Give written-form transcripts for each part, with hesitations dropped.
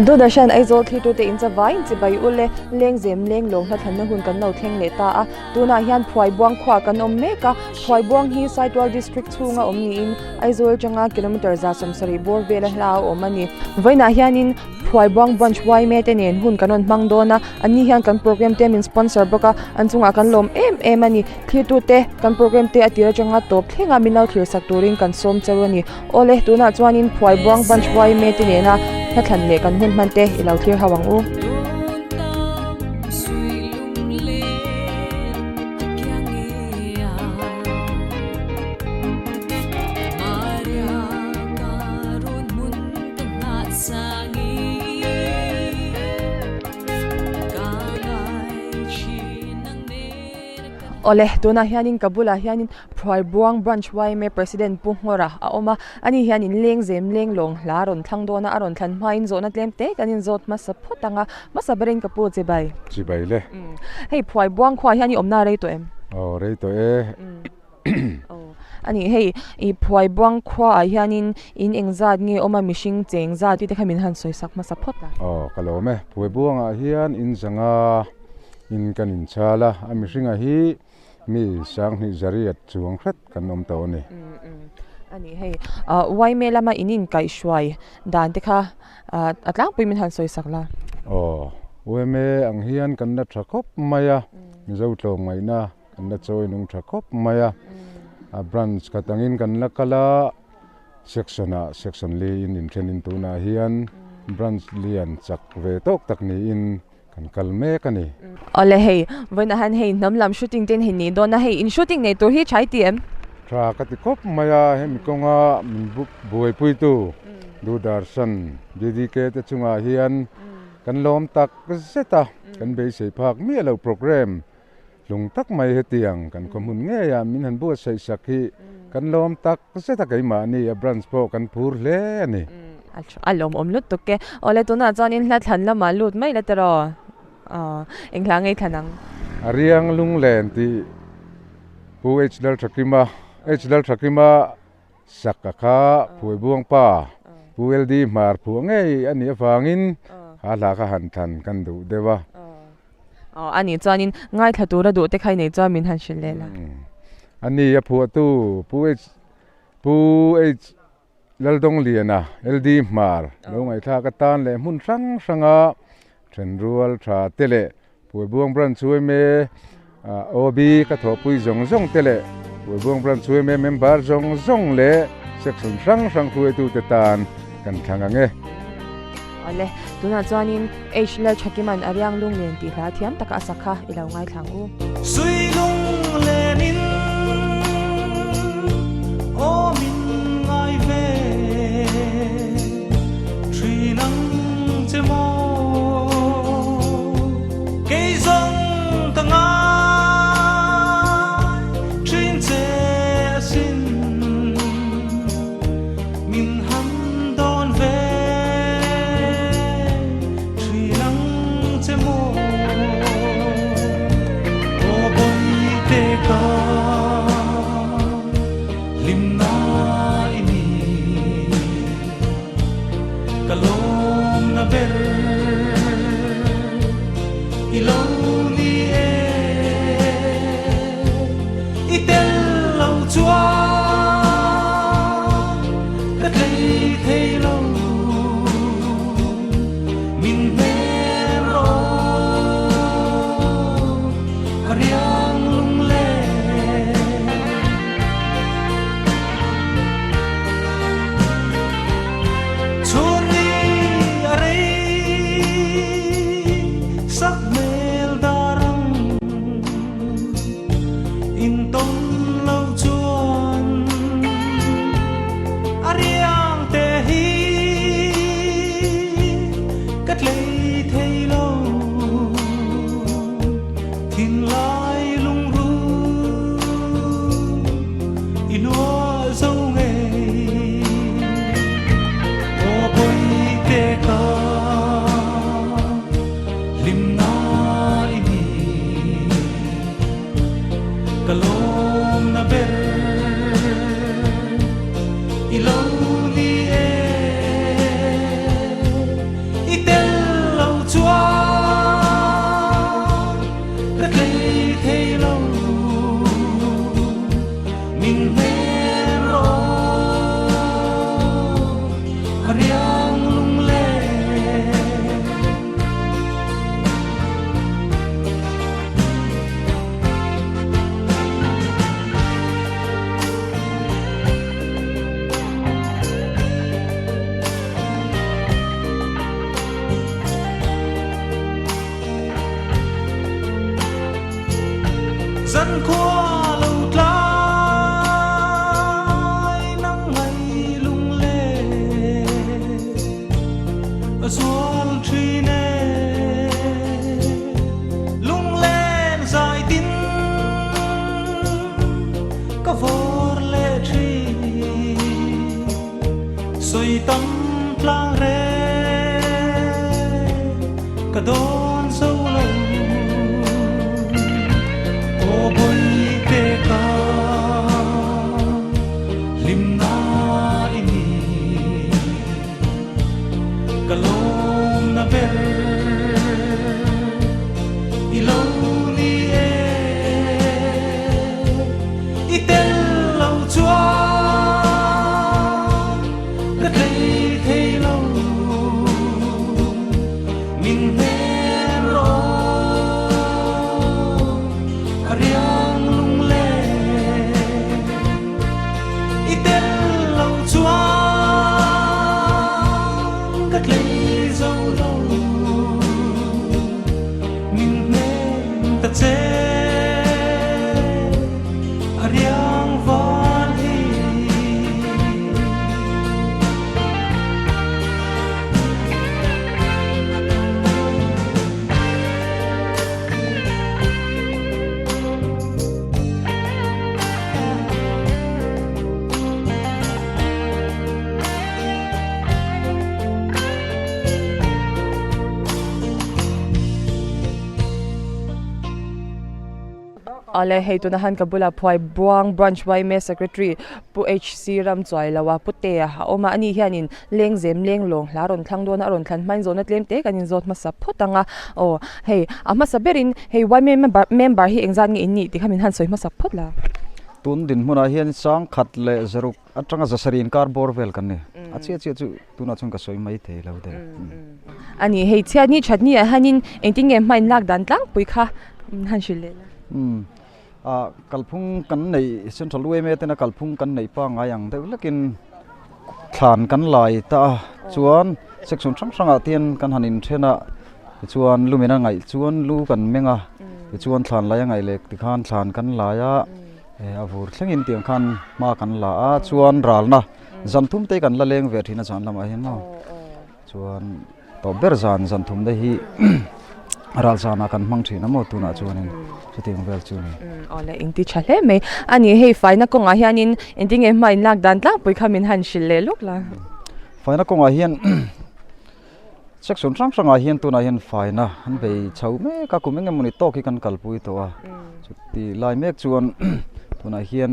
ดูดัชชันไอโซที่ตัวเต็งจะไว้จะไปอุเล่เลี้ยงเซมเลี้ยงลงถ้าทันนั้นหุ่นกันเราเทงเลตาตัวน่ายันพลอยบวงขวากันเมกะพลอยบวงฮีไซด์วอลดิสทริกทูงนี้อินไอโซจังกิโลเมตรจากสมสรีบัวเวลลาวมันนี่ไว้น่ายันอินพลอยบวงบันช์ไว้เมตเนนหุ่นกันมังโดนะอันนี้ยันกันโปรแกรมเตมินสปอนเซอร์บกอันจุงกันลมมันนี่ที่ตัวเตกันโปรแกรมเตอติระจังตบเทงามินเอาที่สักตัวริงกันสมเจวนี่โอเล่ตัวน่าจวนินพลอยบวงบันช์ไว้เมตเนนะถ้าทันเลกันหุ่นมันเตะเราเที่ยวหวังอูโอเล่ตัวน่ะยันกับุลายันพรอยบวงบรันช์ไว้เมื่อประธานปุ่งหัวระเอามาอันนี้ยันเลี้ยงเซมเลี้ยงลงลารอนทั้งโดนอารอนทันไม่อินโซนัดเลี้ยงเตะกันอินโซดมาสับพอตังมาสับเริงกับปูจีใบเลยเฮ้ยพรอยบวงขวายันอมนาเรตัวเรยตัวอันนี้เฮ้ยอีพรอยบวงขวายันอินเองซาดงี้อมามิชิงเจงซาดที่ได้ขมินหันสวยสักมาสับพอตากะโลไหมพรอยบวงยันอินสังอินกันอินชาละอามิชิงฮีมีสังหิจริยัดจวงขัดกันนมตัวนี่อันนี้ให้ไว้เมล่ามาอินินไก่ช่วยด่านที่ค่ะอัตลักษณ์ปีมินหันสวยสักละไว้เมอังเฮียนกันนัดชักบมายามิจาวตรงไหมนะกันนัดช่วยนุ่งชักบมายาบรันช์กัตังอินกันนักละเซกชันลีอินเทรนินตัวนาเฮียนบรันช์เลียนจักเวทอกตักนี้อินกันกัลเมกันนี่อะไรเฮ้ยวันนั้นเฮ้ยน้ำลำชูตติ้งเต้นเห็นนี่โดนนะเฮ้ยอินชูตติ้งในตัวที่ใช้เตรียมทรากติคบมายาเห็นมีกงมินบุยปุยตูดูดาร์สันดีดีเกตจุงอาเฮียนกันล้อมตักก็เสตากันไปใส่ผักมีเราโปรแกรมลงตักไม่เตียงกันข้อมูลเงี้ยมินหันบัวใส่สักทีกันล้อมตักก็เสตาไก่มานี่บรันสโปกันพูดเล่นี่อารมณ์ลุดตุกแกอะไรตัวน่าจะนี่ละทันละมาลุดไม่ละตรอเอ็งหลังไอ้ทันังเรียงลุงแลนที่ผู้เอชดัลทรักิมาสักกะข้าผู้บวงป้าผู้เอลดีมาร์ผู้ไงอันนี้ฟังอินหาลากหันทันกันดูเดวะอันนี้จอนินง่ายถ้าตัวระดูแต่ใครในจอมินหันชิลเลล่ะอันนี้ผู้ตู้ผู้เอชดัลดงเลียนะเอลดีมาร์ลงไอ้ท่ากตันเลยมุนสังเทรนรัวทราเตเลผู้บวงบรันช่วยเมโอบีก็ถอปุยจงเตเลผู้บวงบรันช่วยเมเมมเบอร์จงเลเซ็กซ์สังคุยตูเตตานกันทางเงี้ยอะไรตัวน่าจอนินเอชเลชักิมันอาริยังลุงเลนตีลาเทียมตะกะสักค่ะอีเราง่ายทางอูสุยลุงเลนินโอมินง่ายเวทรีนังเจโมIte qua lâu trái nắng ngày lung lê xuân tri nê lung lên dài tin có vô lệ tri xoay tâm lang rê cả đón sâu lâu ô bôi tê ca lim na ini cả lom na ber ilaw ni itel lâu chúa cái thấy thấy lâu mình nên lo riang lung lê itel lâu chúa cái lấy dấu lâu mình nên ta chế riang van hi ale hei tu na han kabula phoi buang branch by me secretary pu HC ram choi lawa putte ha oma ani hianin lengzem lenglong laron thlangdon aron thlan main zona tlemte kanin zot ma sap photanga o hei ama saberin hei why member hi engzan ngi inni tikhamin han soi ma sap photla tun din hmuna hian sang khat le zaruk atanga zasarin kar borvel kan ne achi chu tuna chung ka soi mai the lo de ani hei chiani chhatni a hanin engting em main lak dan tlang pui kha han shile kalphung kan nei central way me tena kalphung kan nei pa nga yang deuh lekin thlan kan lai ta chuan section sang tian kan hanin thena chuan lumena ngai chuan lu kan menga chuan thlan lai ngai lek ti khan thlan kan laia avur thlengin tiang khan ma kan la a chuan ralna zanthum te kan la leng ve thina chan lama hin no chuan to ber zanthum de hi ral sana kan mang thina mo tuna chuanin chuting vel chuni ole inti chale me ani hei faina ko nga hianin ending em mai lak dan tlang pui khamin han shille lokla faina ko nga hian section sang hian tuna hian faina han bei chau me ka kumeng moni to ki kan kalpui to a chuti lai mek chuan tuna hian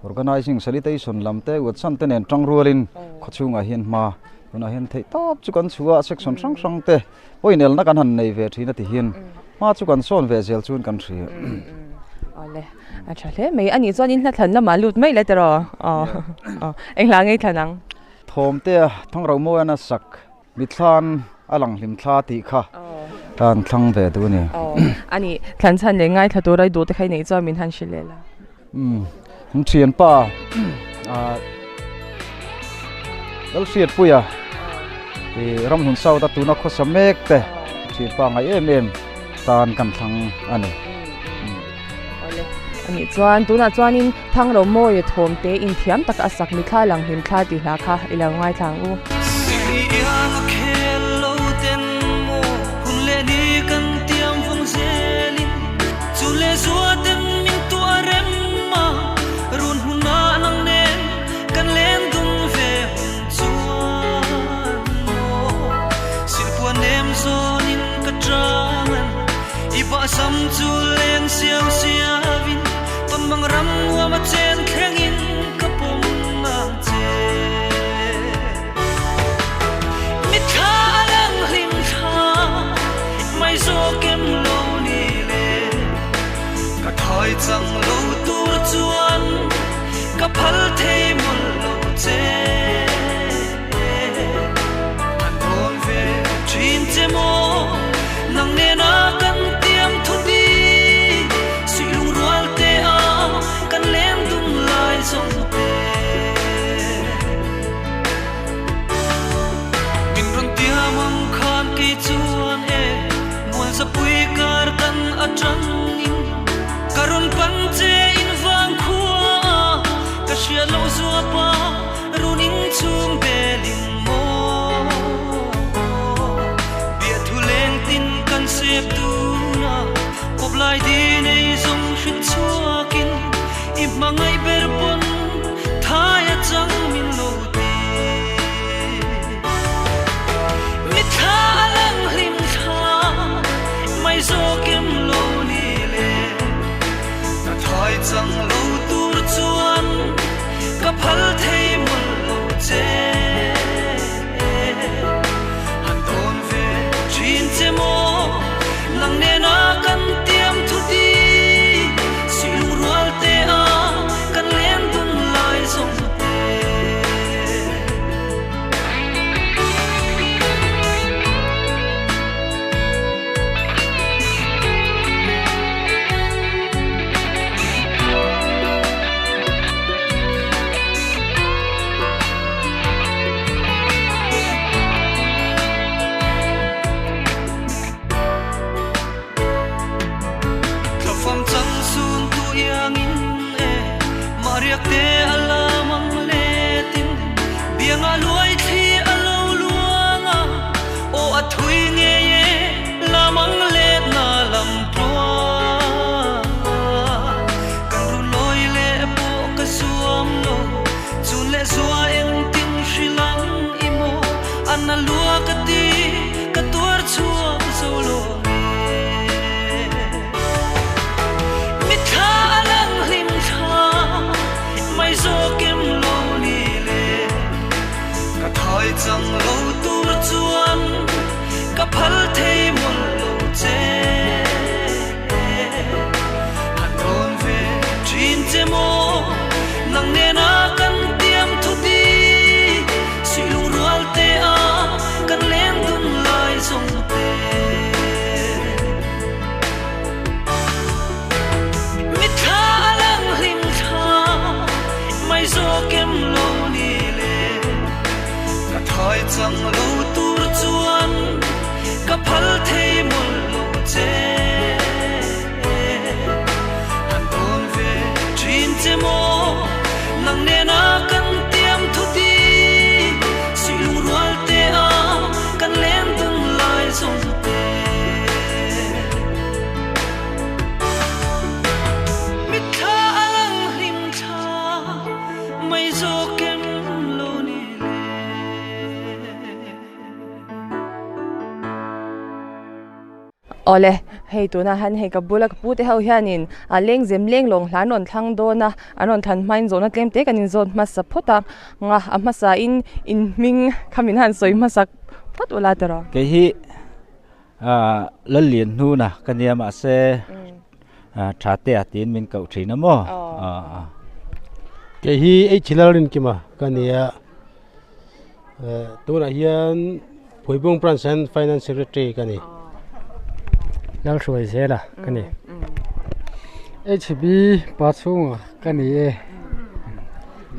organizing sanitation lamte wat san ten tang rualin khochunga hian ma tuna hian thei top chu kan chua section sang te poinel na kan han nei ve thina ti hian ma chu kan son ve zel chun kan thri ole achale me ani zonin na thlan lama lut mai letero engla ngei thlanang thom te thang ro mo ana sak mi thlan alang hlim thla ti kha tan thlang ve tu ni ani thlan chan le ngai thadorai do te khai nei cha min han shilela thian pa dal siat puya ram hun sau ta tu na kho samek te thian pa ngai em tan kan thlang ani ani chuan tuna chuanin thang ro mo ye thom te in thiam tak asak mi kha lang him kha ti hla kha ila ngai thang u sam chu leng siang siavin ton mang ram wa ma chen thengin kapum na che mi tha lang hlim tha mai zo kem lo ni le ka thoi chang lo tur chuan ka phal thei mol lo che an bon ve thin che mo nang ne na kan chuan e mual za pui kar tan atang in karun pan chep tu na op lai di nei zong shit chuakin im mangai ber pon thaya chang min lo ti mi tha lang hlim tha mai zo kem lo ni le ka thai chang lo tur chuan ka phal thei mun lo che han don ve chin che mo nang ne na kan tiam thu ti si lu rual te a kan len dun lai zong te te alamang letin biang aloi thi alo luanga o athui nge ye lamang let na lam tua kan ru loi le po ka suam lo chu le zua eng tin shilang imo anna lua ka ti ka tur chua zo lo mi tha alang hlim tha mai zo kem lo ni le ka thai chang lo tur chuan ka phal thei mon lo che han don ve chin che mo nang ne na kan tiam thu ti si lu rual te a kan len dun lai zong te mi tha lang hlim tha mai zo kem lo ni le ka thai chang lo tur chuan ka phal thei mon lo che han don ve chin che mo nang ne na kan tiam thu ti si lu rual te a kan len dun lai zong te mi tha lang hlim tha mai zo kem lo ni le ole hei tu na han hei ka bulak pu te hau hianin a leng zem leng long hlan on thlang do na anon than main zo na tlem te kanin zon ma sa phota nga a ma sa in ming khamin han soi ma sak phot ola tero ke hi la lien nu na kania ma se tha te atin min kau thina mo ke hi ei chilarin kima kania to na hian Phuibung Branch and Finance Secretary kani lal shuai se la kani HB pachung kani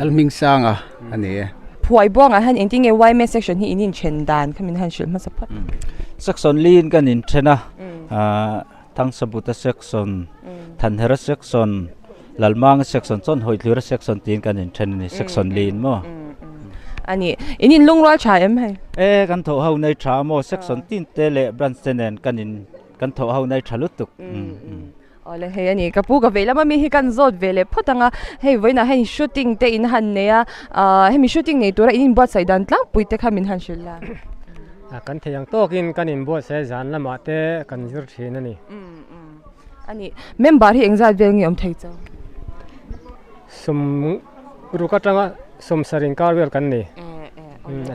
alming sanga ani phuai bong a han engting e YMS section hi inin chen dan khamin han shil ma sa phot section lin kan in thena thang sabuta section thanhera section lalmang section chon hoitlura section tin kan in then ni section lin mo ani inin lungrol cha em hai kan tho hau nei tha mo section tin te le branch tenen kan tho hau nei thalutuk ole he ani kapu ka vela ma mi hi kan zot vele photanga hei voina hei shooting te in han ne a hemi shooting nei tura in bot saidan tlang puite khamin han shilla kan theyang tokin kanin bo se jan lama te kan jur thina ni ani member hi engzat vel ngi om thei chaw sum rukatanga sum saring kar vel kan ni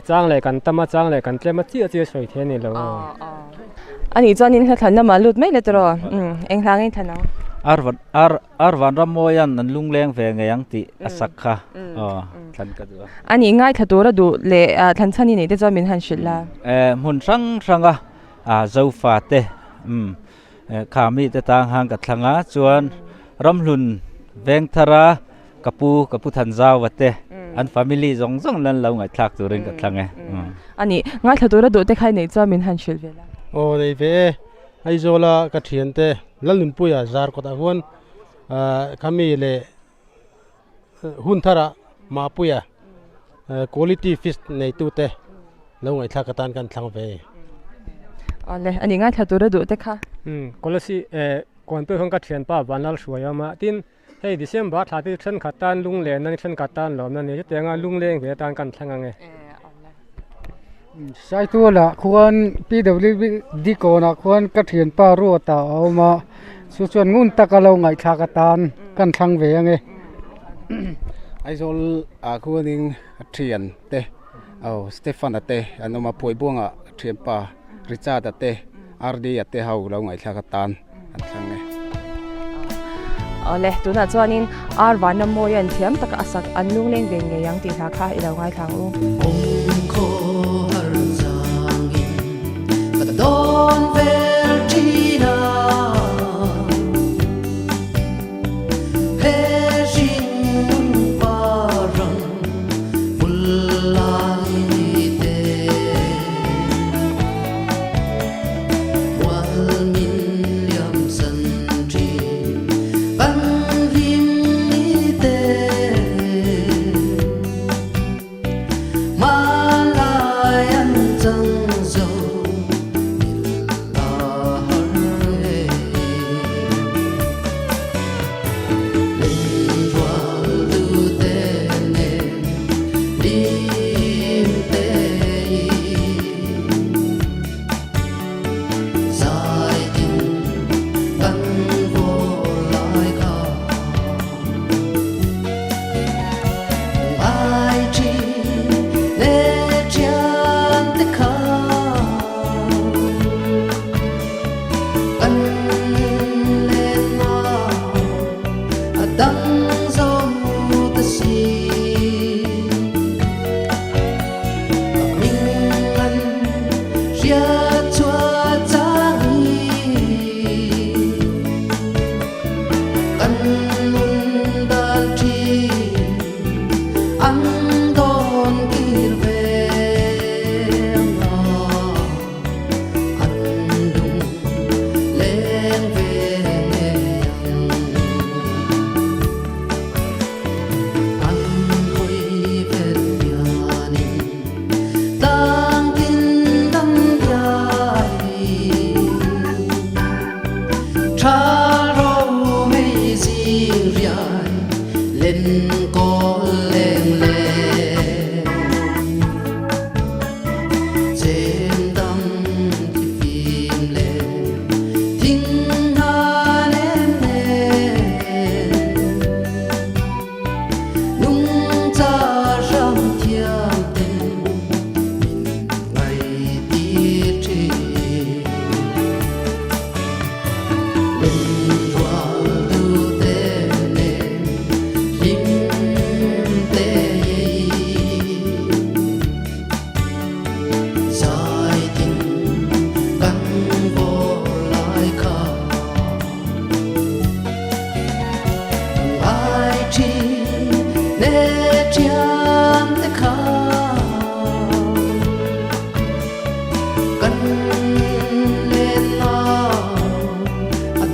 chang le kan tama chang le kan tlema chi chi soi the ni lo ani chanin kha thanna ma lut mai le tro eng hlangai thana arvan ramoyan nan lungleng ve ngayang ti asakha than ka du ani ngai thatora du le than chani nei te chamin han shilla mun ranga zofa te khami te tang hang ka thlanga chuan ramhlun veng thara kapu than zaw wate an family zong lan lo ngai thlak tu ring ka thlange ani ngai thatora du te khai nei chamin han shil vela o nei ve ai zola ka thian te lalun puya zar ko ta hon khami le hun thara ma puya quality fish nei tu te lo ngai thlak ka tan kan thlang ve อ๋อเลยอันนี้ง่ายถ้าตัวระดุแต่ค่ะ ก็เลยสิก่อนเพื่อของกระเทียนป้าวันนั้นสวยมาตินให้ดิเซมบาร์ทาที่เช่นขัดตันลุงเล่นนั่นเช่นขัดตันหลอมนั่นนี่จะแต่งงานลุงเล่งเวลาการทั้งไง ใช้ตัวละควร PWD ก่อนควรกระเทียนป้ารั่วตาเอามาส่วนงุ่นตะกะเราไงทากตานกันทั้งเวงไงไอโซลควรนิงเทียนเตเอาสเตฟานเตอันมาป่วยบ่วงเทียนป้าริชาร์ดเตอาร์ดีเตเฮาเราไงทากตานทั้งไงอ๋อเลยตัวนั้นส่วนนี้อาร์วันน้ำมวยอันเทียมตะกะสักอันลุงเล่งเวงไงยังตีราคาอีเราง่ายทางอู้ Don Vertina Hejin Parang Fullaite Walmin Liam Sanji Banlim Ite Malayan Zangzo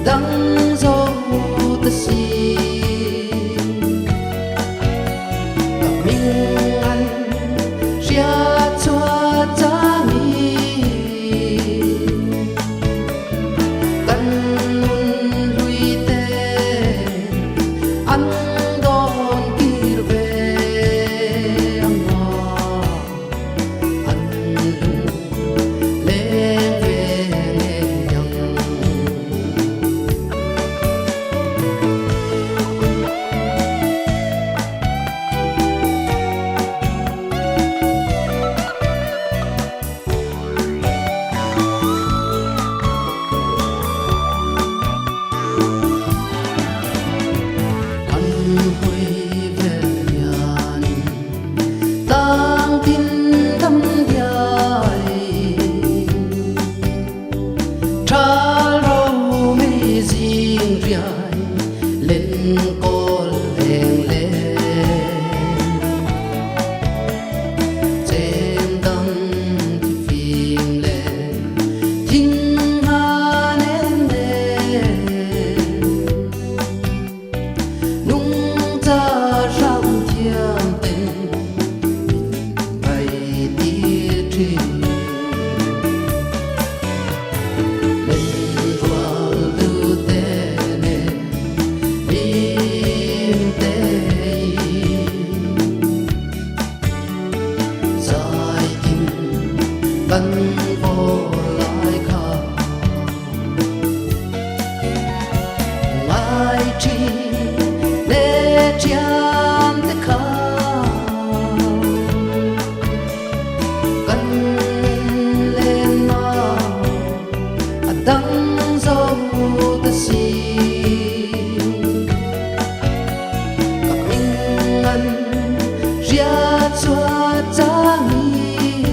Dang đắng dâu ta xì các anh ngân ria chua cha nghi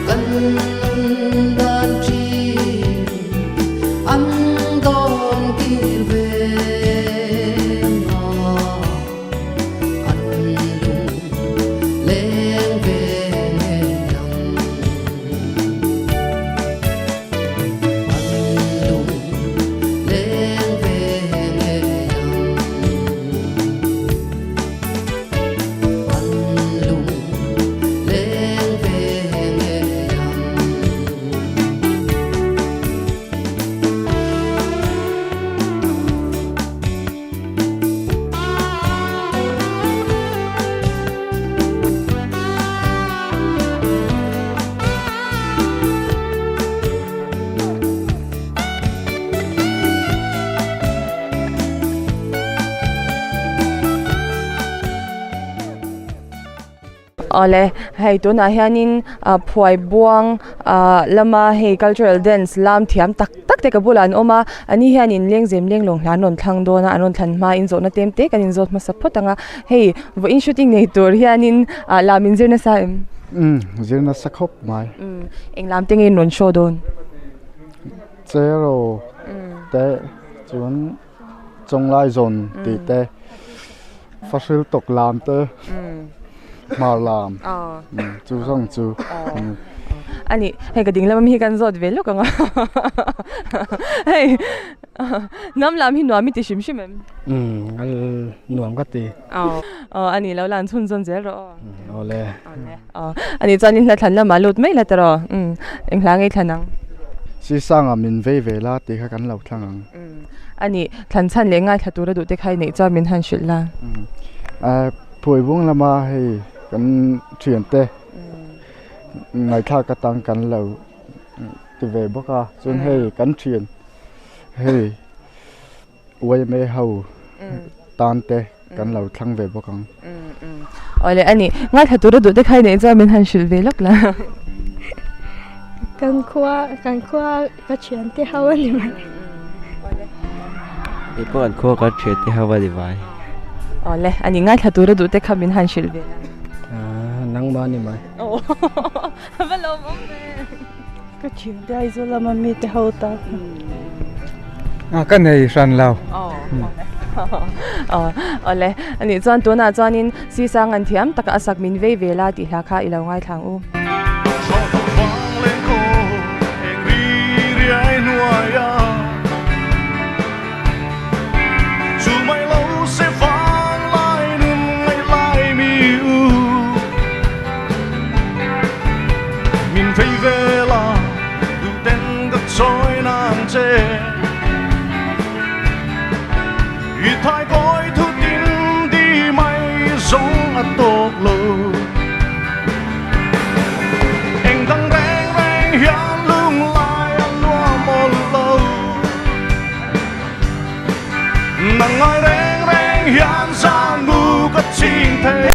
cần đàn chi anh đón kia về anh đúng lên về lòng anh đúng lên về lòng anh đúng lên về ole hei tu na hianin phoi buang lama hei cultural dance lam thiam tak tak te ka bulan oma ani hianin lengzem lenglong hlan non thlang dona anon thlan ma in zona temte kanin zot ma sapotanga hei vo in shooting nei tur hianin lamin zirna sa zirna sakhop mai englam tengin non show don zero te chuan chonglai zone ti te fasil tok lam te mal lam chu song chu ani hei ka dinglam mi kan zot velo kanga hei nam lam hi nuami ti shim shim al nuam ka ti ani lo lan chun zon zero ole ani chanin la thlan la malut mai la taro englang ei thlanang si sang min ve ve la ti kha kan lo thlang ani thlan chan le ngai thatura du te khai nei cha min han shil la phoi bung lama hei kan thian te ngai tha ka tang kan lo ti ve boka chun hei kan thian hei wei me hau tan te kan lo thlang ve bokang ole ani ngai thatura du te khai nei cha min han shil ve lok la kan khua ka thian te hawa ni mai ipo an khua ka thian te hawa di vai ole ani ngai thatura du te khamin han shil ve nang ma ni mai valo mom ka thian te ai zo la mami te hau ta cái này san lao ole ani chuan tuna chuanin si sang an thiam taka asak min ve vela ti hla kha ilo ngai thlang u Thái gói thu tin đi mây giống ở tộc lù anh đang reng reng hiền lung lại anh loa một lâu nàng ngồi reng reng hiền sang ngu cất chinh thế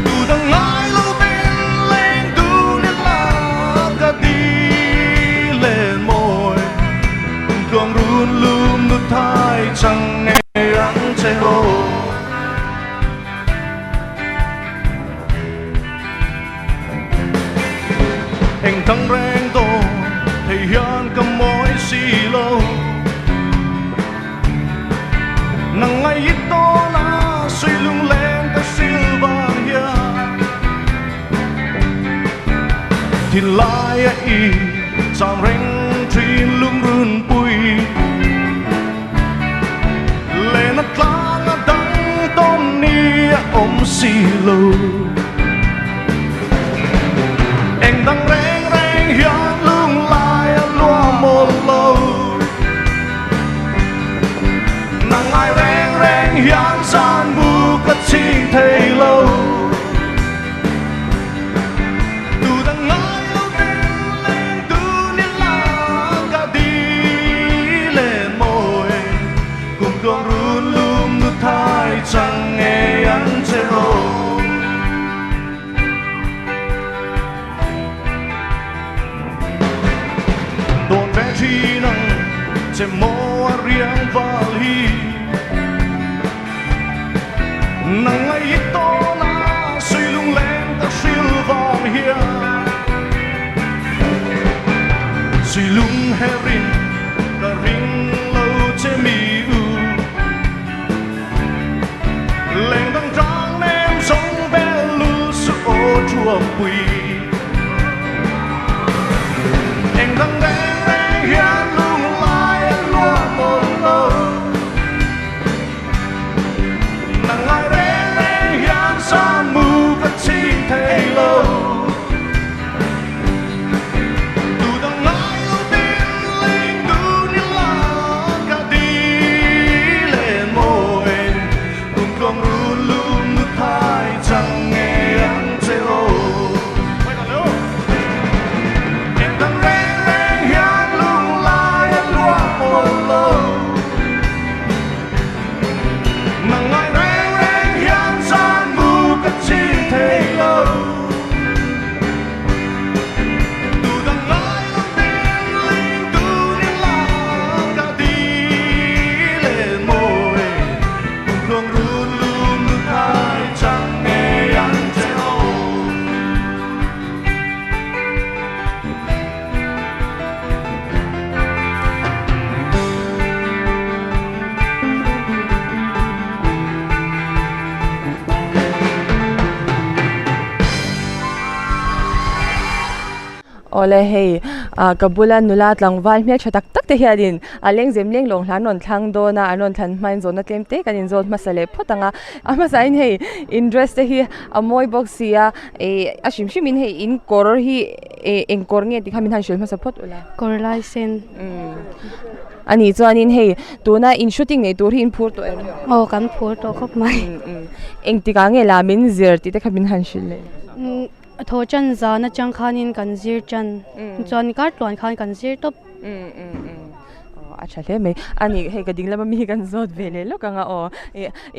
tu đang ngái lâu bên lên tu nên là cả đi lên môi con run lum nước thái chẳng nghe ăn chê hồ anh thăng reng tô thầy hiền cầm môi xì lâu nắng ngày ít tô na suy lung lên ta siêu vàng ya thì lại ý chạm reng trên lung run bụi lên nát lang đắng tôm ni ôm xì lù anh đang reng reng hiền lung lại loa một lâu nàng ai reng reng hiền san bu cất chinh thầy lâu chẳng nghe ăn chê hồ se mo riang val hi nang ai to na sui lung len ta sil vong hia sui lung herin ta ring lo che mi u leng dang trang nem song bel lu su o chuông quy anh dang đen đen hian lung lai lua một lâu nang ai đen đen hian sa mu vật chi thay lâu tu dang lai lu tin lên tu ni la ka đi lên môi cùng con ru lum thai chẳng nghe anh chế ô anh dang đen đen hian lung lai lua một lâu nang ai đen đen hian sa mu vật chi thay lâu tu dang lai lu tin lên tu ni la ka đi lên môi cùng con ru lum thai chẳng nghe anh chế ô ole hei kabula nula tlangwal mel thatak tak te hianin aleng zem leng long hlan non thlang do na anon than main zona tlem te kanin zon masale photanga ama sain hei interest te hi amoi boxia e ashim shimin hei in kor hi e engkor nge ti khamin han shil ma support ula Korlai sen ani chuanin hei tuna in shooting nei tur hi in phur to o kan phur to khop mai engtika nge lamin zir ti te khamin han shil le tho chan za na chang khanin kan zir chan chuan kar tlon khan kan zir top acha hle me ani hei ka dinglama mi kan zot vele lo kanga o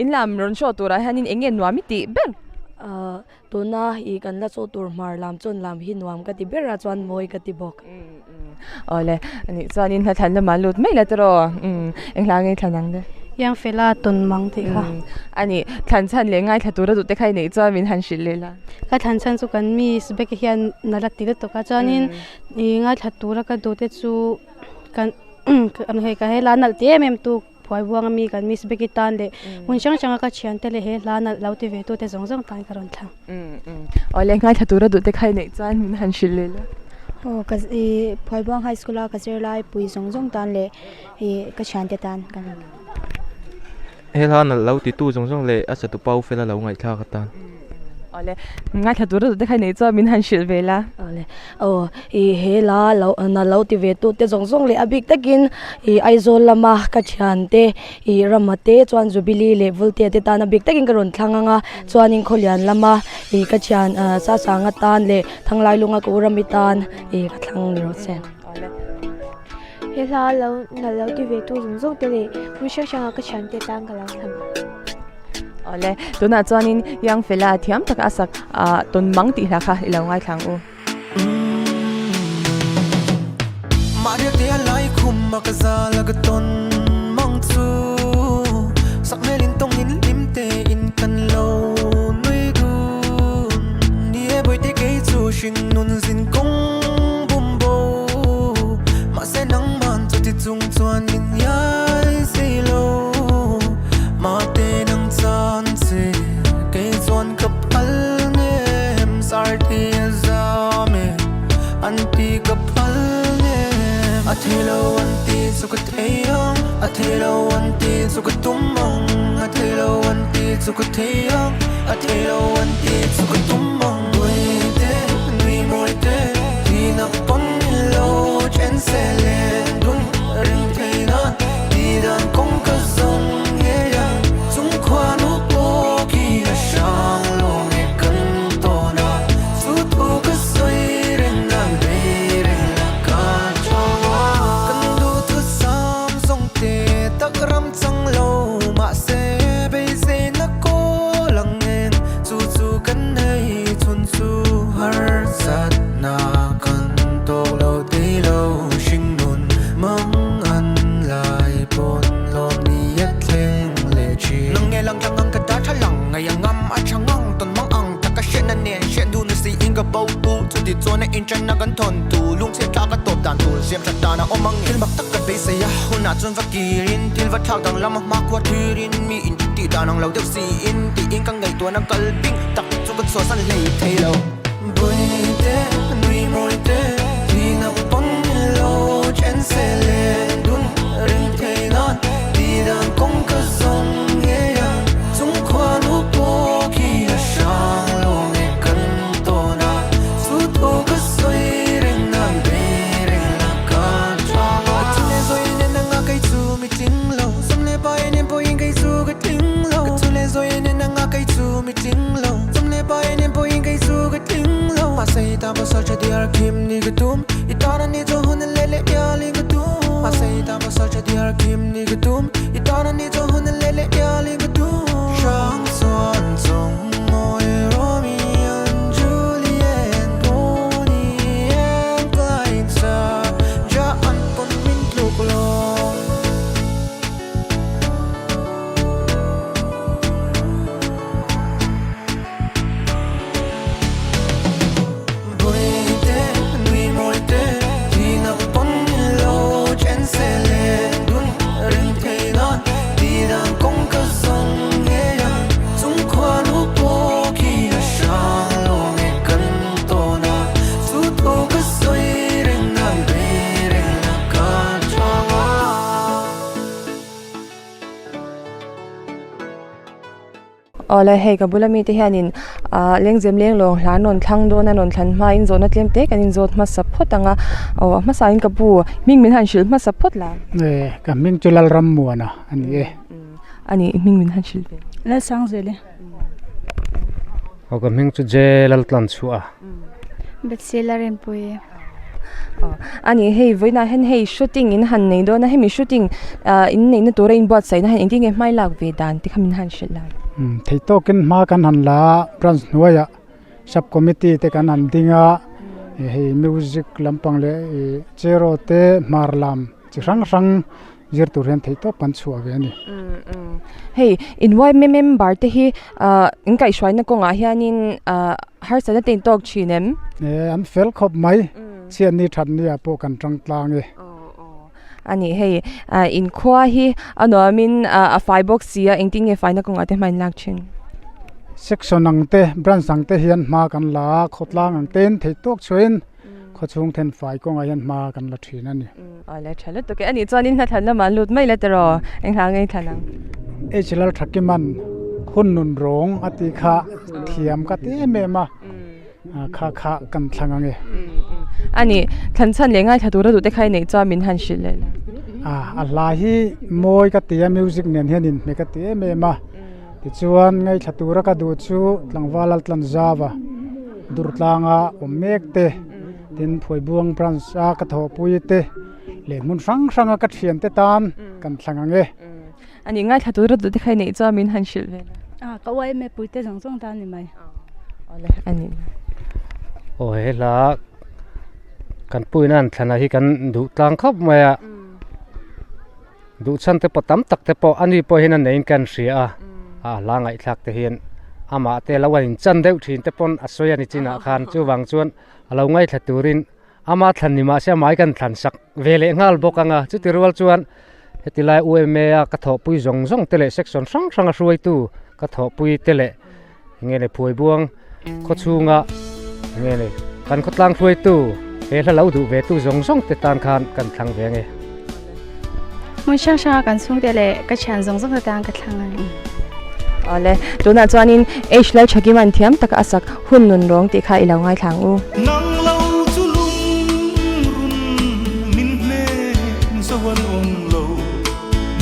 in lam ron sho tura hanin engen nuami ti ber tuna I kan la so tur mar lam chon lam hi nuam ka ti bera chuan moi ka ti bok ole ani chuanin ha than ma lut mai la tro englang ngai thanang de yang fela ton mang ti kha ani than chan le ngai thatura du te khai nei chamin han shil lela ka than chan chu kan mi sbek hian nalat ti to ka chuanin I ngai thatura ka do te chu kan an he ka he la nal te mem tu phoi buang mi kan mi sbek tan le mun chang chang ka chian te le he la nal lau ti ve tu te zong zong tan karon thang ole ngai thatura du te khai nei chamin han shil lela ka phoi buang high school ka zer lai pui zong zong tan le ka chian te tan kan hela na lau ti tu jong jong le a cha tu pau fela lau ngai thla ka tan ole ngai thatura du te khai nei chamin han shil vela ole he la na lau ti ve tu te zong zong le abik takin aizol lama ka chian te ramate chuan jubili le volte te tan abik takin karon thlanganga chuanin kholian lama ka chian sa sanga tan le thanglai lunga ko ramitan ka thlang ni ro sen he la na lau ti ve tu zong zong te le mu sha sha ka chian te tan ka lau tham ole tuna chuanin yang fela thiam tak asak ton mang ti hla kha ilo ngai thlang u Maria te alai khum makaza lagaton mangchu sakmelin tongin limte in kan lo noi gun nie boite ke chu shin nun zin kong bumbo ma se nang man chu ti chung chuan in yai se lo ma te nang chan se ke chuan kapal nem sarti azame anti kapal Athelo anti sukateyong Athelo anti sukatumong Athelo anti sukateyong Athelo anti sukatumong Moite, nui moite Tinapon nilo chen selen Dun ring teinan Didan kong kazong ngeyang Sung kwa no po kia shang long e kantona Sutu kasoy rin ang rin la ka Takram chang lo ma se be se na ko lang en chu chu kan nei chu ติดโจในอินจันนักันทนตูลุงเสียทากระตบด่านตูเสียมจัดดานะอมังทิลบักตักกะเบสยาหุนาจนฟักกีรินทิลวัดทากดังลำมากกว่าทีรินมีอินติดานังเราเด็กซีอินตีอิงกังไงตัวนักกลปิ้งตักจุกสัวสันเลยเทโลบุยเตนุยมวยเตที่นับปนโลเจนเซเลดุนริงเทนอนดีดังคงกระซงเงียจงควาลูกโปกีละชางโลเมกันโตนาสุดโอกระสวยเร่งนันเบเร่งละกันชางจุเลโซยเนนังอาไกจูมิจิงโลสมเลปายเนปอยิงไกจูกะทิงโลจุเลโซยเนนังอาไกจูมิจิงโลสมเลปายเนปอยิงไกจูกะทิงโลมาใส่ตาบอสจะดีอาร์คิมนี่กะตุมอีตานันนี่จะหุ่นเล่เล่ยาลิกะตุมมาใส่ตาบอสจะดีอาร์คิมนี่กะตุมอีตานันนี่จะหุ่นเล่เล่ยาลิกะตุมช่างสวนจงมวยโรมิอันจูเลียนโบนีแอนไกลซาจะอันปนมินทุกโลบุยเตนุยมวยเตที่นับปนโลเจนเซเลดุนริงเทนอนดีดังคงกระซงเงียจงควาลูกโปกีละชางโลเมกันโตนาสุดโอกระสวยเร่งนันเบเร่งละกันชางอ๋อเลยเฮกับบุลมีที่เฮียนินเลี้ยงเจมเลี้ยงลงหลานนนทั้งโดนนนทันมาอินโซนัดเลี้ยงเต็กอันอินโซมาสับพดตังอ๋อมาสายกับบูมิงมินหันชิลมาสับพดละกับมิงจุลลรำมัวนะอันนี้มิงมินหันชิลแล้วสังเสเลยเอากับมิงจุเจลลันชัวเบ็ดเซลาเรนปุยอันนี้เฮ้ยวันนั้นเฮ้ยชูตติ้งอินหันในโดนนะเฮ้ยมีชูตติ้งอินในตัวเรนบอดใส่นะเฮ้ยอินที่เงี้ยไม่หลักเวดานที่คำมินหันชิลละที่โตกินมากันหันละบรันส์นัวยะซับคอมมิตี้ที่กันหันดิ้งอ่ะเฮ้ยมิวสิกลำพังเลยเจโรเตมาร์ลามจิรังรังยืดตัวเรียนที่โตปันชัวเวนี่เฮ้ยอินไว้เมมบาร์ที่เฮ้ยอินไก่ช่วยนักกงอาเฮียนินฮาร์สันตินตอกชีนมอันเฟลขบไหมเชียนนี่ทันเนี่ยพวกกันจังกลางเลยอันนี้เฮ้ยอินขั้วเฮ้ยอันนั้นมินไฟบ็อกซี่อินติ้งไฟนักกงอาเทมันลักชินเซ็กชันนังเตะบรันสังเตะเฮียนมากันละขดลางอังเต้นที่ตอกช่วยขดช่วงเทนไฟกงอาเฮียนมากันละทีนั่นนี่อ๋อแล้วฉันรู้ตัวแกอันนี้จอนินทันละมันลุดไม่ละตรอเอ็งทางไงทันนังเชิลทักกิมันหุ่นนุนร้องอติขะเทียมกัตเตเมมาข้ากันทางไงอันนี้ทันฉันเลี้ยงไอ้ถ้าตัวเราดูได้ใครในจอมินหันชิลเลยอะไรที่มวยกัตเตียมิวสิกเนี่ยเฮียนินเมกัตเตียเมมาที่ชวนไงถ้าตัวเราก็ดูชูหลังวาลตันจาวะดูดลางอมเมกเตดินผวยบวงปรันซากระทบปุยเตเหล่มุนสังกัดเขียนเตตานกันทางไงอันนี้ง่ายถ้าตัวเราดูได้ใครในจอมินหันชิลเลยก็ไว้ไม่ปุยเตส่งตานนี่ไหมอ๋อเลยอันนี้โอ้ยละกันปุยนั่นขณะที่กันดูต่างครับมาดูฉันแต่ปตั้มตักแต่ปอันนี้ปเห็นนั่นเองกันเสียลางไอ้ทักแต่เห็นมาแต่ละวันจันเดียวทีแต่ปนอัศวยานิจินาคารจู่วังชวนเราไงทัดตูรินมาทันนี่มาเสียหมายกันทันสักเวลงาลบกังจุดที่รัวชวนเหตุไลอุเอเมียกระทบปุยจงเตะเซ็กชันสังช่วยตู้กระทบปุยเตะเงี้ยเลยผวยบวงขดชูงะเงี้ยเลยกันขดลังช่วยตู้เฮ้ยเราดูเวตู้จงเตะตานคานกันทางเวงเงมันช่างกันส่งเตะเลยก็ฉันจงเตะตานกันทางไงอ๋อเลยตัวนั้นจอนินไลชักกิมันเทียมตะกอาศักหุ่นนุนร้องตีข้าอีหลังไงทางอูนังเล่าจุลุงรุนมินเพลงสวรรค์องเล่า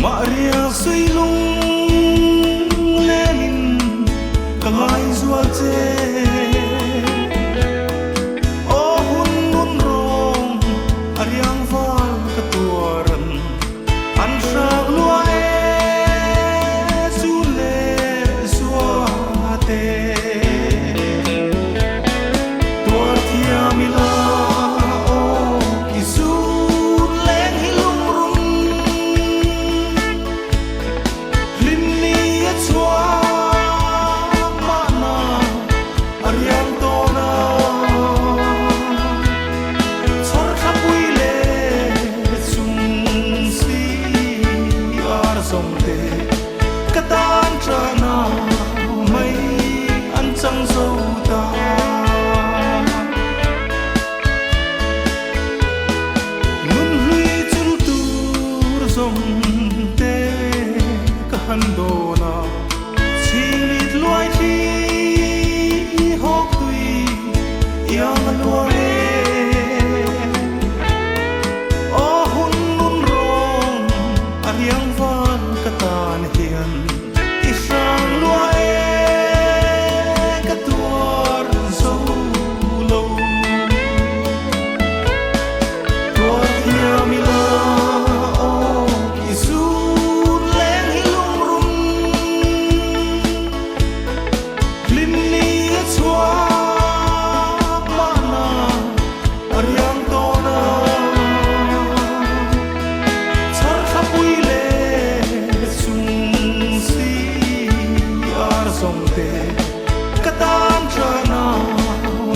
มาเรียสวยลุงเลนินกลายสวรรค์เจโอ้หุ่นนุนร้องอาริยังฟ้ากระตัวรันอันชากลัวตัวที่ lúa ô hun nun rong ariang van katan hian isang lúa katuar zo lo tuar hia mila o isu leng hilung rum lim ni chua mana ariang tona char khapui le chung si ar song te katan chana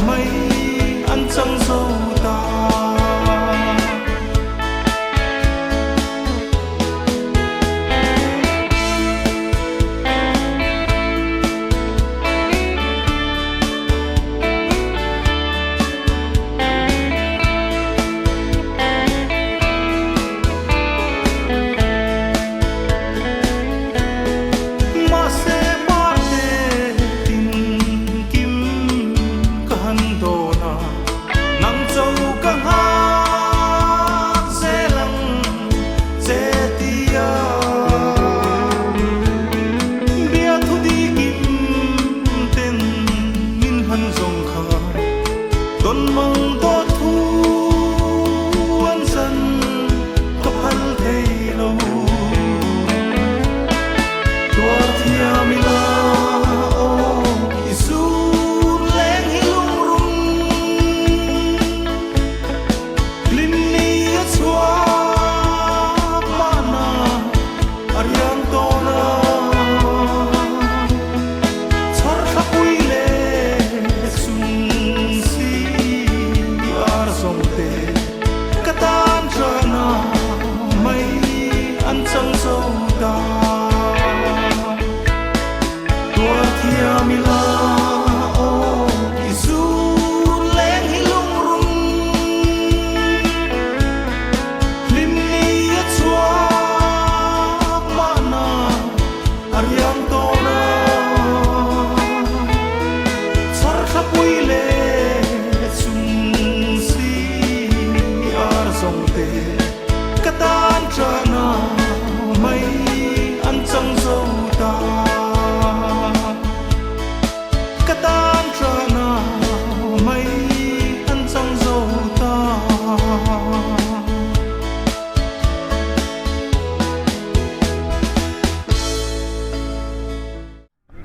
mai an chang zo ta ma se parte tin kim kan do na nang châu ka ha se lang se tia bia thu di kim ten min han zong kha don mong to thu an san to hal thei lo tuar thia mila o isu leng hilung rum lim ni chua mana ariang tona char khapui le chung si ar song te katan chana mai an chang zo ta tuar thia mila o isu leng hilung rum lim ni chua mana ariang tona char khapui le chung si ar song te katan chana mai an chang zo ta katan chana mai an chang zo ta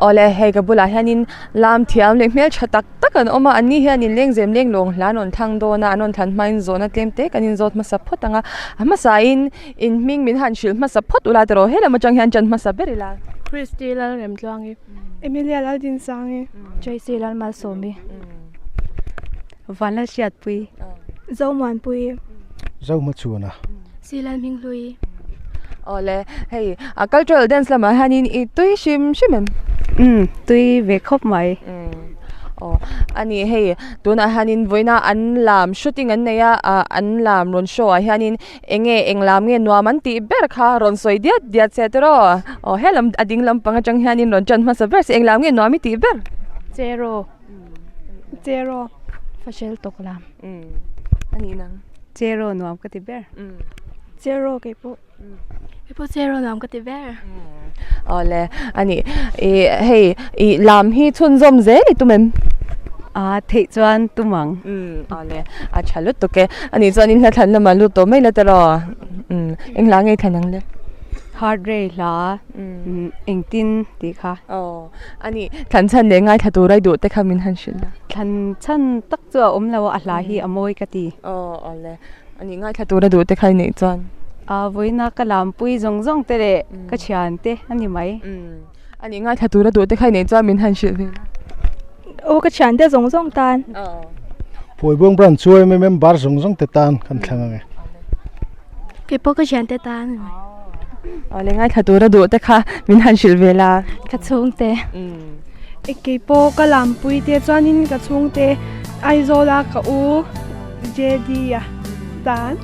ole hei ka bula hianin lam thiam le hmel thatak takan oma ani hianin leng zem leng long hlan on thang do na anon than main zona tlemte kanin zot ma support anga ama sain in ming min han shil ma support ula tero hela ma chang hian chan ma sabberila Christy lal rem tlangi Emilia lal din sangi Tracy lal mal somi Vanla siat pui Zauman pui Zau ma chuana Silal ming lui ole hei a cultural dance lama hanin I tui shimem tui ve khop mai ani hei tuna hanin voina an lam shooting an neya an lam ron show a hianin englam nge nuaman ti ber kha ron soi dia cetro helam ading lam panga chang hianin ron chan ma saber se englam nge nuami ti ber zero fashel toklam ani nang zero nuam ka ti ber zero kepo zero nam ka ti ber ole ani hei lam hi chun zom ze ni tumem thei chuan tumang ole a chalut to ke ani chuan in la than lama lu to mai la tero englang nge thanang le hard ray la engtin ti kha ani than chan le ngai thatu rai du te khamin han shil than chan tak chu om lo a hla hi amoi ka ti ole ani ngai thatu ra du te khai nei chuan voina kalam pui zong zong tere ka chian te ani mai ani ngai thatu ra du te khai nei chuan min han shil ve o ka chian te zong zong tan poi bong bran chuai me mem bar zong zong te tan kan thanga nge kepo ka chian te tan ole ngai thatu ra du te kha min han shil ve la ka chung te kepo kalam pui te chuanin ka chung te aizola ka u jedi ya tan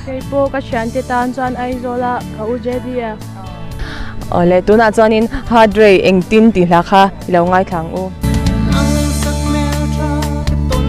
kepo ka chian te tan chuan aizola ka u jedi ya ole tuna chuanin hard ray engtin ti hla kha lo ngai thang u ang sak mel tra ton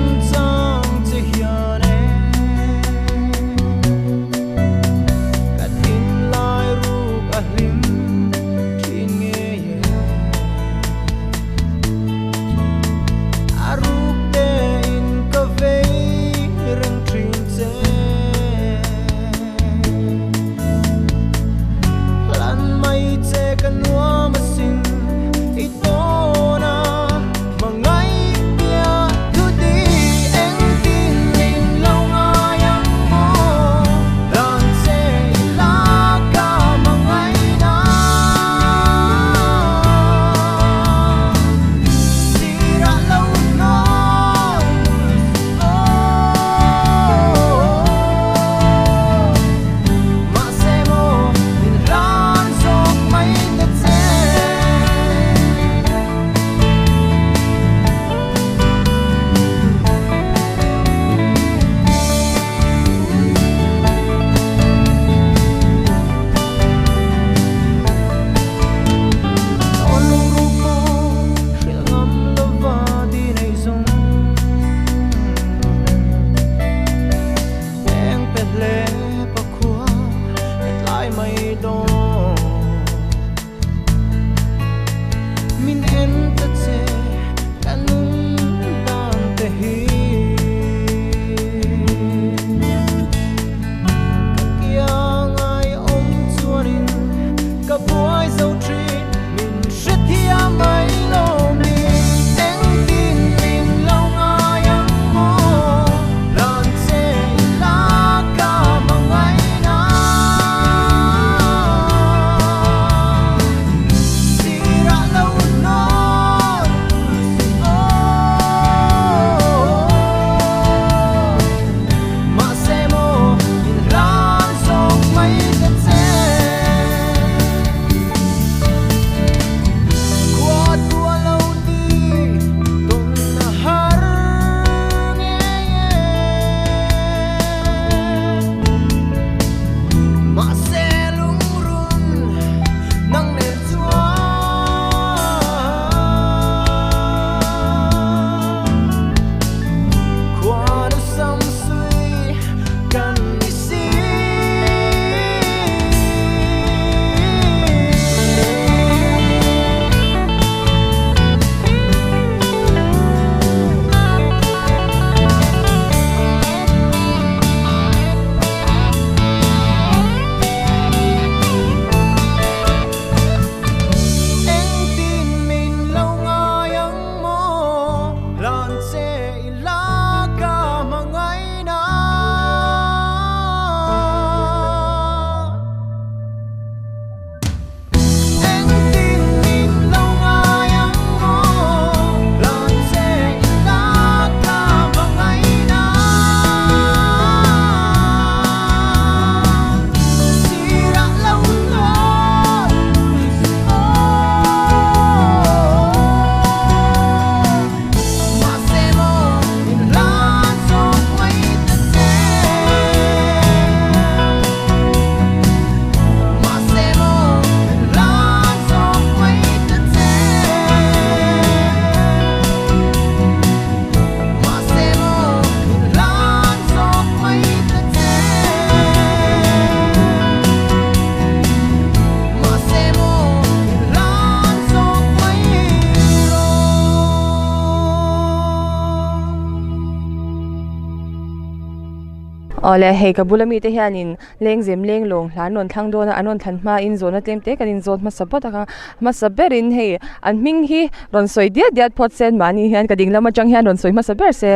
ole hei ka bulami te hianin lengzem lenglong hlanon thlangdona anon thanma in zona tlemte kanin zon ma sabota ka ma saberin hei an ming hi ron soi dia diat phot sen mani hian ka dinglama chang hian ron soi ma saber se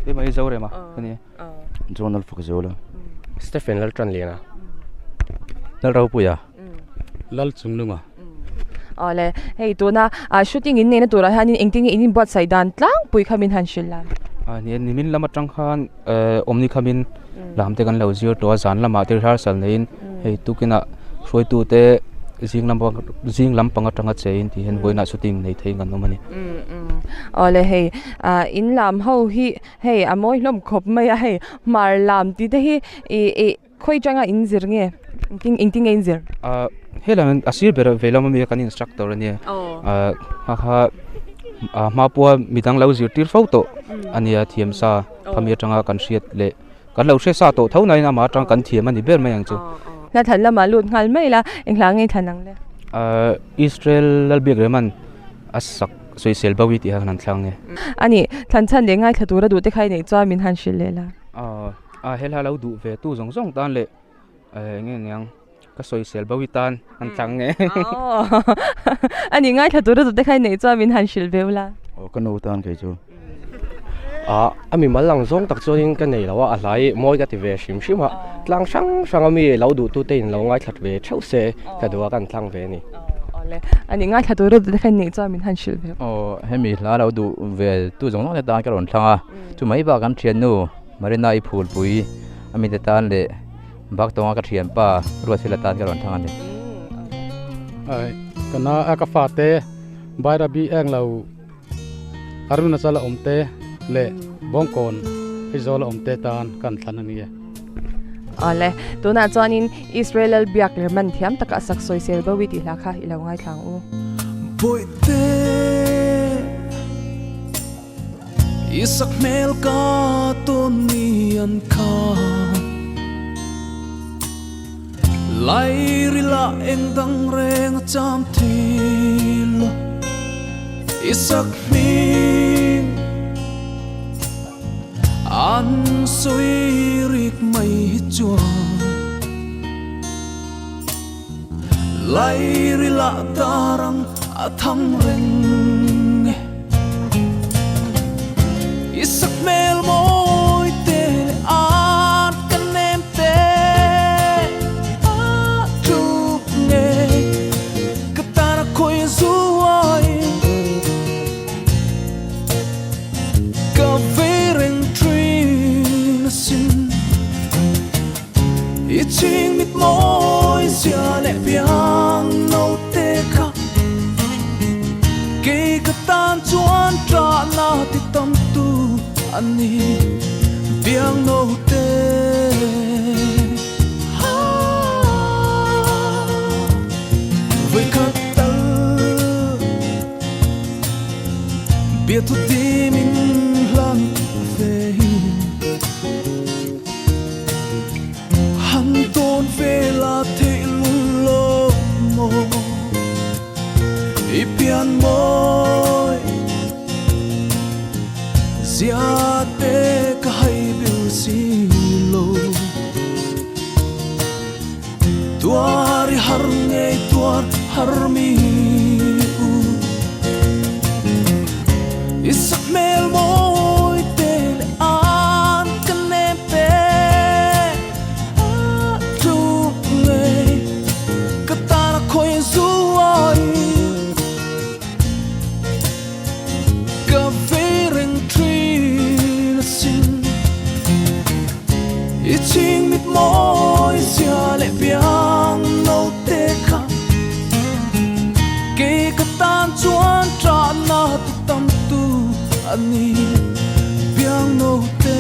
te mai zo re ma kani zonal fok zola Stephen Laltran lena nal rau puya lal chungnunga ole hei tuna shooting in ne na tura hanin engting in bot saidan tlang pui khamin han shilla ni nimin lama tang khan omni khamin lamte kan lo zir to zan lama tir har sal nein hei tukina hroi tu te jing lam panga tanga chein ti hen boina shooting nei thei ngan nomani ole hei in lam ho hi hei amoi hlom khop mai a hei mar lam ti te hi e khoi changa in zir nge engting in zir helan asir ber velam mi kan instructor ni ha mapua midang lau zir tir photo ania thiam sa khamia tanga kan riat le kan lo se sa to thonai na ma tang kan thiam ani ber mai ang chu na than lama lut ngal mai la englang ngai thanang le Israel lal big reman asak social bawi ti han thlang nge ani than chan le ngai thatura du te khai nei cha min han shil le la hel ha lo du ve tu zong zong tan le nge ngang ka social bawi tan han thlang nge ani ngai thatura du te khai nei cha min han shil beula kan no tan kai chu ami malang zong tak choin kan nei lawa alai moi ka ti ve shim shima tlang sang ami lo du tu te in lo ngai that ve thau se ka duwa kan thlang ve ni ani ngai thatura du te khai nei cha min han shil be hemi la lo du ve tu zong no ta ka ron thanga chu mai ba kan thian nu marina I phul pui ami te tan le bak tonga ka thian pa ro sila tan ka ron thanga ni ai kana aka fa te baira bi eng lo aruna sala omte le bongkon izola omte tan kan thanani ole tuna chanin Israel al biak lerman thiam taka sak soi sel bawi ti la kha ilawai thang u boite isak mel ka tonian kha lai rila engdang reng cham thil isak min an soi rik mai chuan lai rila darang athang reng isak mel moi te an kanem te tup nge katara koi zuai ka vereng trin sin iching mit moi sia le piang no te kha ke katan chuan tra na ti tam tu ani piang no te với khát tơ biết thu ti mình lan về hắn tôn về là thế lô mồ ý pian môi zia te ka hai bil si lo tuari har ngei tuar har mi u isak mel moi te le an kanem pe tu ngei katana khoi zuai ka vereng trin sin iching mit moi sia le piang no te kha ke katan chuan tra na tu tam tu ani piang no te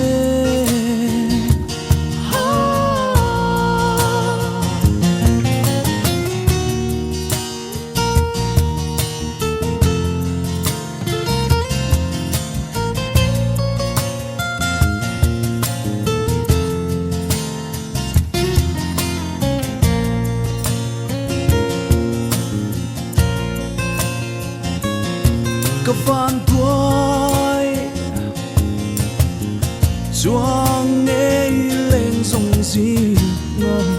van đuôi chuang nghe lên sông gì ngầm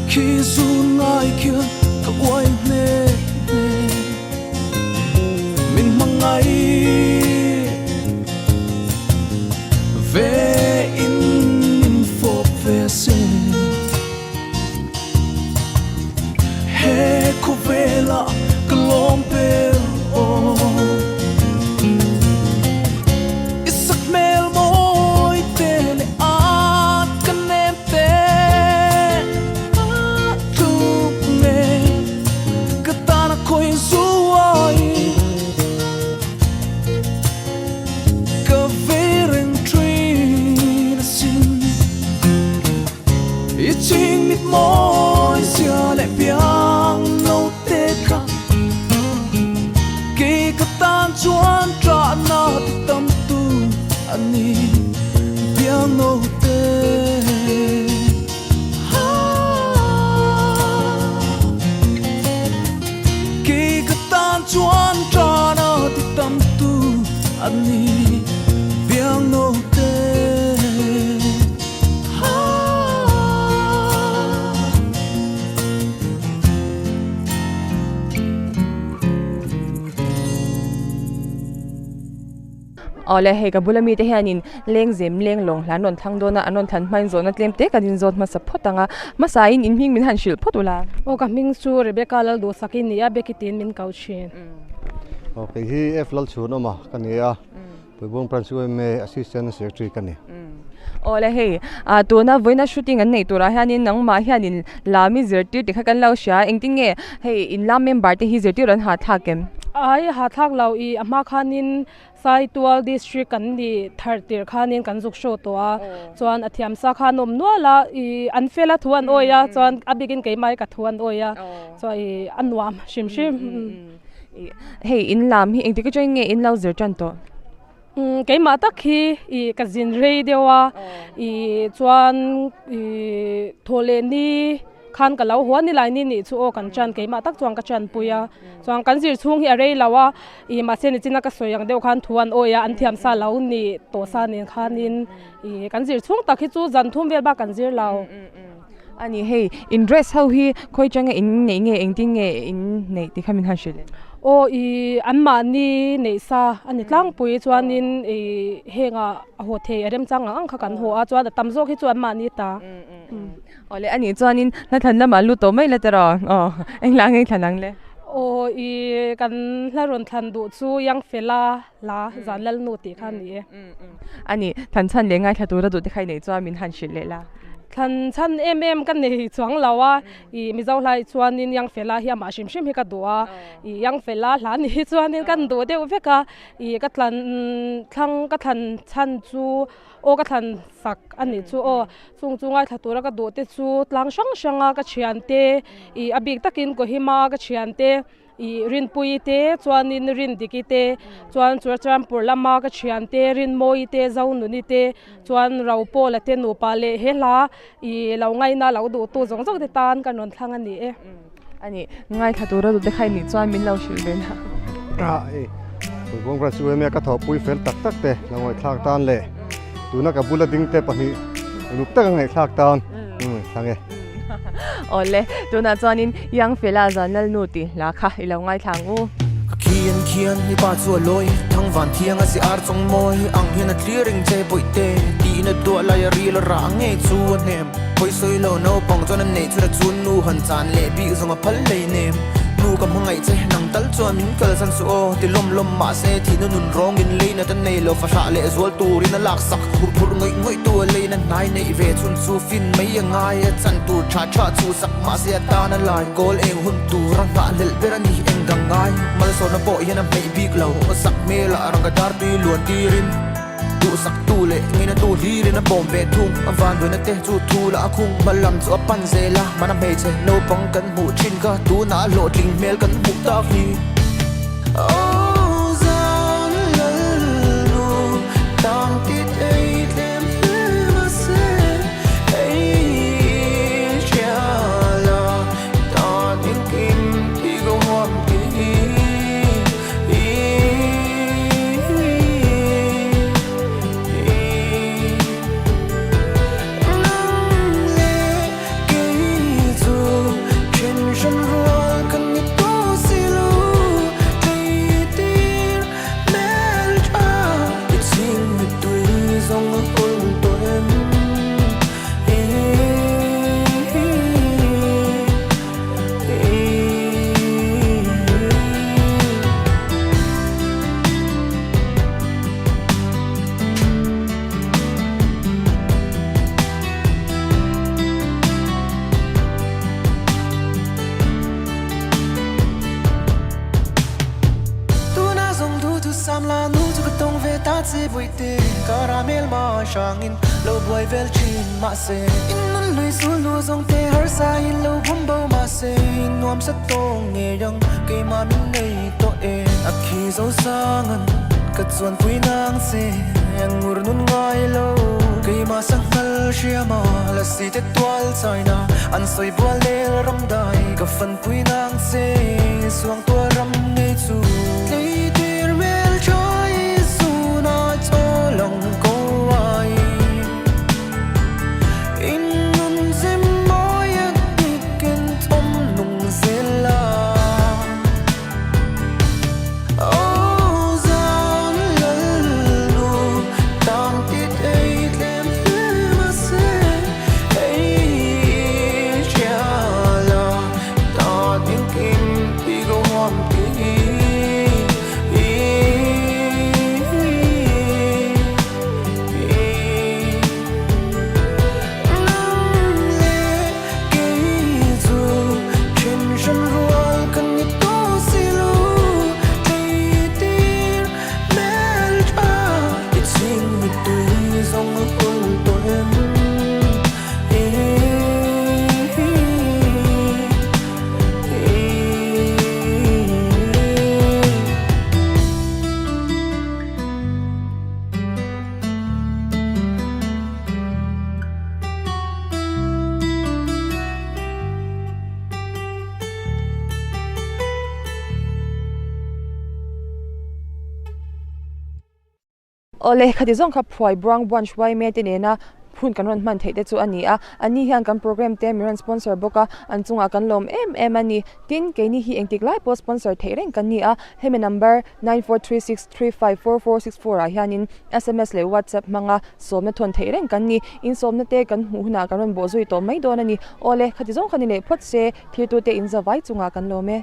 khi run ai kia cả quay mê mình mong ngày về in phốp về xe he cô về là cái lom bê ô isak mel môi tê lệ át căn em tê tu mê cái ta na coi ruồi cái về rừng truy na xin ít chính mít môi xưa lại biang nâu tê cả kỳ cái tan chuan trả na tâm tu ani biang nâu tê kỳ cái tan chuan trả na tâm tu ani biang nâu tê ole he ka bulami te hianin leng zem leng long hlan non thang dona anon than main zona tlem te kadin zot ma sapotanga masa in hing min han shil photula o ka ming chu rebecca lal do sakin nia bekitin min kauchin o pe hi f lal chu no ma kania puibong pranchu me assistant secretary kani ole he a tuna voina shooting an nei tura hianin nang ma hianin lami zirti te khakan lo sha engting nge he in lam member te hi zirti ran ha thakem ai ha thak lau I ama khanin Saitual district kan ni thartir khanin kan zuk show to a chuan athiam sa khanom nuala I anfela thuan oya chuan abigin keimai ka thuan oya so I anwam shimshim hey in lam hi engti ka join nge in lau zir chan to keima tak hi I kazin radio a I chuan I thole ni khan ka lo huan ni lai ni chu o kan chan keima tak chuang ka chan puya chuang kan zir chung hi arei lawa I ma se ni china ka soyang deu khan thuan oya an thiam sa lo ni to sa ni khanin I kan zir chung tak hi chu zan thum vel ba kan zir lao ani hey in dress how hi khoi changa in nei nge engting nge in nei ti khamin han shile o I anma ni nei sa ani tlang pui chuanin I henga ho the arem changa ang kha kan ho a chuan tamzok hi chu anma ni ta ole ani chuanin na than lama lu to mai la tera englang ei thanang le o I kan hlarun than du chu yang fela la zanlal nu ti khan ni ani than chan le ngai thatura du te khai nei chuan min han shile la than chan kan nei chuang lawa I mizo lai chuanin yang fela hi ma shim shim hi ka duwa I yang fela hlan hi chuanin kan du de veka I ka tlan thang ka than chan chu o ka than sak ani chu o chung chungai thatura ka du te chu tlang sang sanga ka chian te I abik takin ko hima ka chian te I rin pui te chuanin rin diki te chuan chuan purlama ka chian te rin moi te zaunu ni te chuan raupo la te nu pa le hela I lo ngai na lo du tu zong zong te tan kan non thlang ani e ani ngai thatura du te khai ni chuan min lo shil ben ha puibong pranchu me ka tho pui fel tak tak te langoi thak tan le tuna ka bula ding te pani nuk tak ngai thak tan thange ole tuna chuanin yang fela zanal nu ti la kha I lo ngai thlang u khian hi pa chu loi thang van thiang a si ar chong moi ang hian a clearing che boite ti na do la ya ri la ra nge chu nem poi soi lo no pong chon nei chu da chun nu han chan le bi zong a phal le nem nu kam hangai che nang tal chuan min kal san su o ti lom ma se thi nu nun rong in le na tan nei lo fa sha le zol tu ri na lak sak phur ngoi tu le na nai nei ve chun su fin mai ngai a chan tu cha chu sak ma se ta na lai gol eng hun tu rang ba lel berani eng gangai mal so na bo hian a mai big lo sak me la rang ga dar ti luan ti rin tu sak tu le ngai na tu hi ri na bom ve thung avan do na te chu thu la khung malam chu pan zela mana me che no pang kan mu chin ka tu na lo tling mel kan mu ta fi mel ma shangin lo boy vel chin ma se in nun lui su lu zong te har sa in lo bum bo ma se nuam sa tong nge yang ke ma min nei to e akhi zo sangan ka chuan pui nang se yang ngur nun ngai lo ke ma sang hal shiama la si te twal china an soi bua le ram dai ka fan pui nang se suang to ram nei chu le dir mel choi su na cho long ko ai in nun zem moi dikken tom nung zela ole khati zong kha phoi brang bunch wai me te ne na phun kan ron man theide chu ani a ani hian kan program te miran sponsor boka an chunga kan lom em ani tin ke ni hi engtik lai post sponsor theireng kan ni a hemi number 9436354464 a hianin sms le whatsapp manga somna thon theireng kan ni in somna te kan hu na kan ron bo zui to mai don ani ole khati zong khani le phot se thir tu te in zawai chunga kan lo me